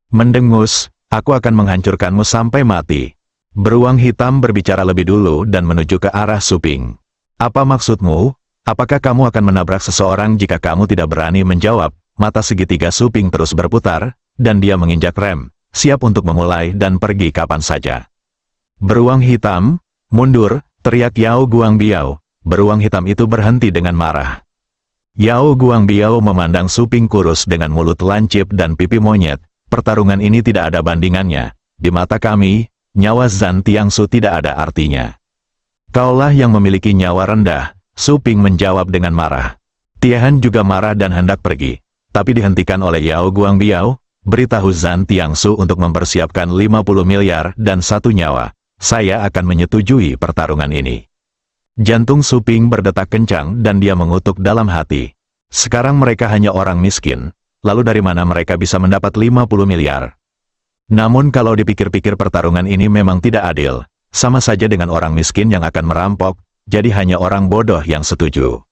Speaker 4: Mendengus, aku akan menghancurkanmu sampai mati. Beruang hitam berbicara lebih dulu dan menuju ke arah Su Ping. Apa maksudmu? Apakah kamu akan menabrak seseorang jika kamu tidak berani menjawab? Mata segitiga Su Ping terus berputar, dan dia menginjak rem, siap untuk memulai dan pergi kapan saja. Beruang hitam, mundur, teriak Yao Guangbiao. Beruang hitam itu berhenti dengan marah. Yao Guangbiao memandang Suping kurus dengan mulut lancip dan pipi monyet. Pertarungan ini tidak ada bandingannya. Di mata kami, nyawa Zhan Tiangsu tidak ada artinya. Kaulah yang memiliki nyawa rendah, Suping menjawab dengan marah. Tiehan juga marah dan hendak pergi. Tapi dihentikan oleh Yao Guangbiao. Beritahu Zhan Tiangsu untuk mempersiapkan 50 miliar dan 1 nyawa. Saya akan menyetujui pertarungan ini. Jantung Suping berdetak kencang dan dia mengutuk dalam hati. Sekarang mereka hanya orang miskin. Lalu dari mana mereka bisa mendapat 50 miliar? Namun kalau dipikir-pikir pertarungan ini memang tidak adil. Sama saja dengan orang miskin yang akan merampok, jadi hanya orang bodoh yang setuju.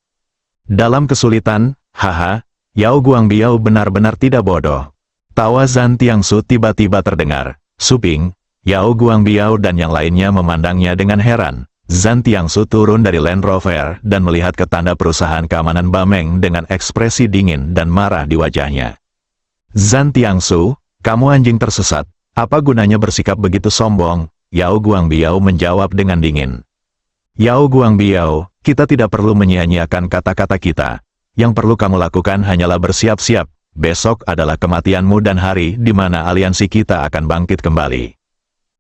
Speaker 4: Dalam kesulitan, haha, Yao Guangbiao benar-benar tidak bodoh. Tawa Zhan Tiangsu tiba-tiba terdengar. Suping, Yao Guangbiao dan yang lainnya memandangnya dengan heran. Zhan Tiangsu turun dari Land Rover dan melihat ke tanda perusahaan keamanan Bameng dengan ekspresi dingin dan marah di wajahnya. Zhan Tiangsu, kamu anjing tersesat. Apa gunanya bersikap begitu sombong? Yao Guangbiao menjawab dengan dingin. Yao Guangbiao, kita tidak perlu menyia-nyiakan kata-kata kita. Yang perlu kamu lakukan hanyalah bersiap-siap. Besok adalah kematianmu dan hari di mana aliansi kita akan bangkit kembali.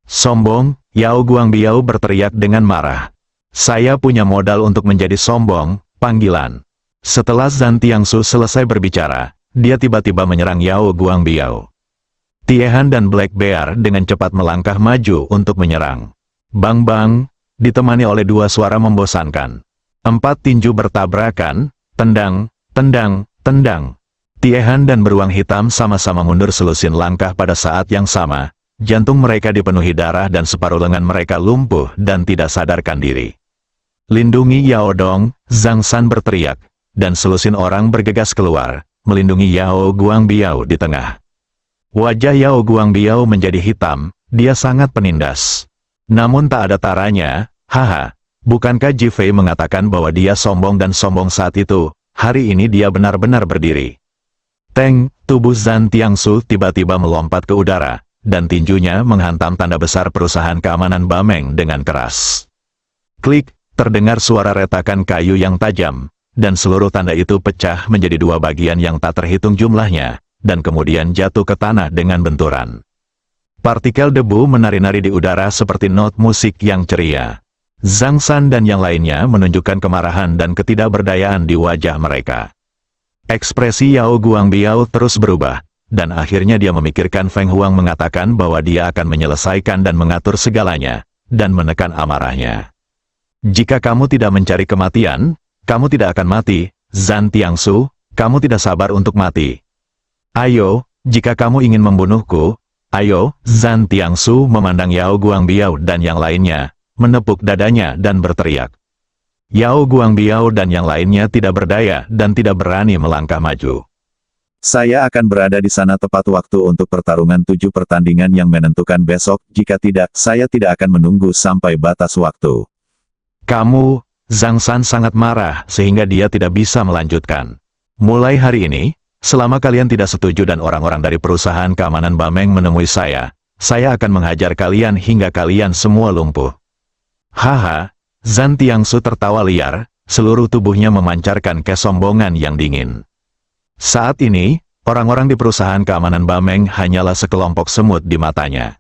Speaker 4: Sombong, Yao Guangbiao berteriak dengan marah. Saya punya modal untuk menjadi sombong, panggilan. Setelah Zhan Tiangsu selesai berbicara, dia tiba-tiba menyerang Yao Guangbiao. Tiehan dan Black Bear dengan cepat melangkah maju untuk menyerang. Bang-bang, ditemani oleh 2 suara membosankan. 4 tinju bertabrakan, tendang, tendang, tendang. Tiehan dan beruang hitam sama-sama mundur selusin langkah pada saat yang sama. Jantung mereka dipenuhi darah dan separuh lengan mereka lumpuh dan tidak sadarkan diri. Lindungi Yao Dong, Zhang San berteriak. Dan selusin orang bergegas keluar, melindungi Yao Guangbiao di tengah. Wajah Yao Guangbiao menjadi hitam, dia sangat penindas. Namun tak ada taranya, haha. Bukankah Ji Fei mengatakan bahwa dia sombong dan sombong saat itu? Hari ini dia benar-benar berdiri. Teng, tubuh Zhan Tiangsu tiba-tiba melompat ke udara, dan tinjunya menghantam tanda besar perusahaan keamanan Bameng dengan keras. Klik, terdengar suara retakan kayu yang tajam, dan seluruh tanda itu pecah menjadi 2 bagian yang tak terhitung jumlahnya, dan kemudian jatuh ke tanah dengan benturan. Partikel debu menari-nari di udara seperti not musik yang ceria. Zhang San dan yang lainnya menunjukkan kemarahan dan ketidakberdayaan di wajah mereka. Ekspresi Yao Guangbiao terus berubah, dan akhirnya dia memikirkan Feng Huang mengatakan bahwa dia akan menyelesaikan dan mengatur segalanya, dan menekan amarahnya. Jika kamu tidak mencari kematian, kamu tidak akan mati, Zhan Tiangsu, kamu tidak sabar untuk mati. Ayo, jika kamu ingin membunuhku, ayo, Zhan Tiangsu memandang Yao Guangbiao dan yang lainnya, menepuk dadanya dan berteriak. Yao Guangbiao dan yang lainnya tidak berdaya dan tidak berani melangkah maju.
Speaker 2: Saya akan berada di sana tepat waktu untuk pertarungan 7 pertandingan yang menentukan besok, jika tidak, saya tidak akan menunggu sampai batas waktu.
Speaker 4: Kamu, Zhang San sangat marah sehingga dia tidak bisa melanjutkan. Mulai hari ini, selama kalian tidak setuju dan orang-orang dari perusahaan keamanan Bameng menemui saya akan menghajar kalian hingga kalian semua lumpuh. Haha, Zhan Tiangsu tertawa liar, seluruh tubuhnya memancarkan kesombongan yang dingin. Saat ini, orang-orang di perusahaan keamanan Bameng hanyalah sekelompok semut di matanya.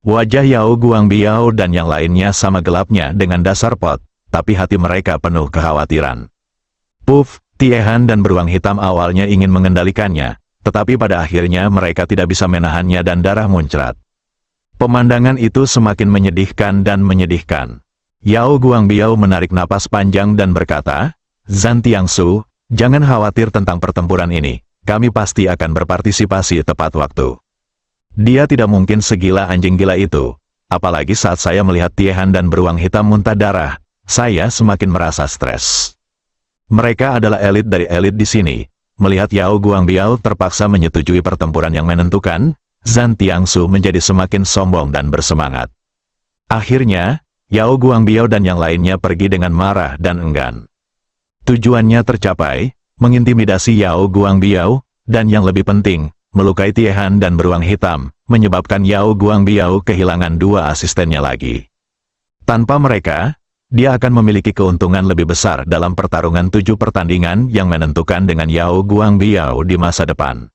Speaker 4: Wajah Yao Guangbiao dan yang lainnya sama gelapnya dengan dasar pot, tapi hati mereka penuh kekhawatiran. Puff, Tiehan dan beruang hitam awalnya ingin mengendalikannya, tetapi pada akhirnya mereka tidak bisa menahannya dan darah muncrat. Pemandangan itu semakin menyedihkan dan menyedihkan. Yao Guangbiao menarik napas panjang dan berkata, Zhan Tiangsu, jangan khawatir tentang pertempuran ini, kami pasti akan berpartisipasi tepat waktu. Dia tidak mungkin segila anjing gila itu, apalagi saat saya melihat Tiehan dan beruang hitam muntah darah, saya semakin merasa stres. Mereka adalah elit dari elit di sini. Melihat Yao Guangbiao terpaksa menyetujui pertempuran yang menentukan, Zhan Tiangsu menjadi semakin sombong dan bersemangat. Akhirnya, Yao Guangbiao dan yang lainnya pergi dengan marah dan enggan. Tujuannya tercapai, mengintimidasi Yao Guangbiao, dan yang lebih penting, melukai Tiehan dan beruang hitam, menyebabkan Yao Guangbiao kehilangan 2 asistennya lagi. Tanpa mereka, dia akan memiliki keuntungan lebih besar dalam pertarungan 7 pertandingan yang menentukan dengan Yao Guangbiao di masa depan.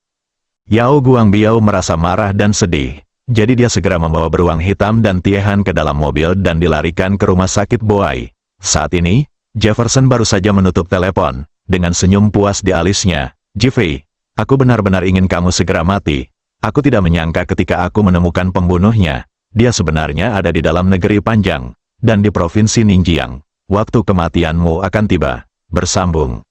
Speaker 4: Yao Guangbiao merasa marah dan sedih, jadi dia segera membawa beruang hitam dan Tiehan ke dalam mobil dan dilarikan ke rumah sakit Boai. Saat ini, Jefferson baru saja menutup telepon, dengan senyum puas di alisnya. Jeffrey, aku benar-benar ingin kamu segera mati. Aku tidak menyangka ketika aku menemukan pembunuhnya. Dia sebenarnya ada di dalam negeri Panjang, dan di provinsi Ningjiang. Waktu kematianmu akan tiba. Bersambung.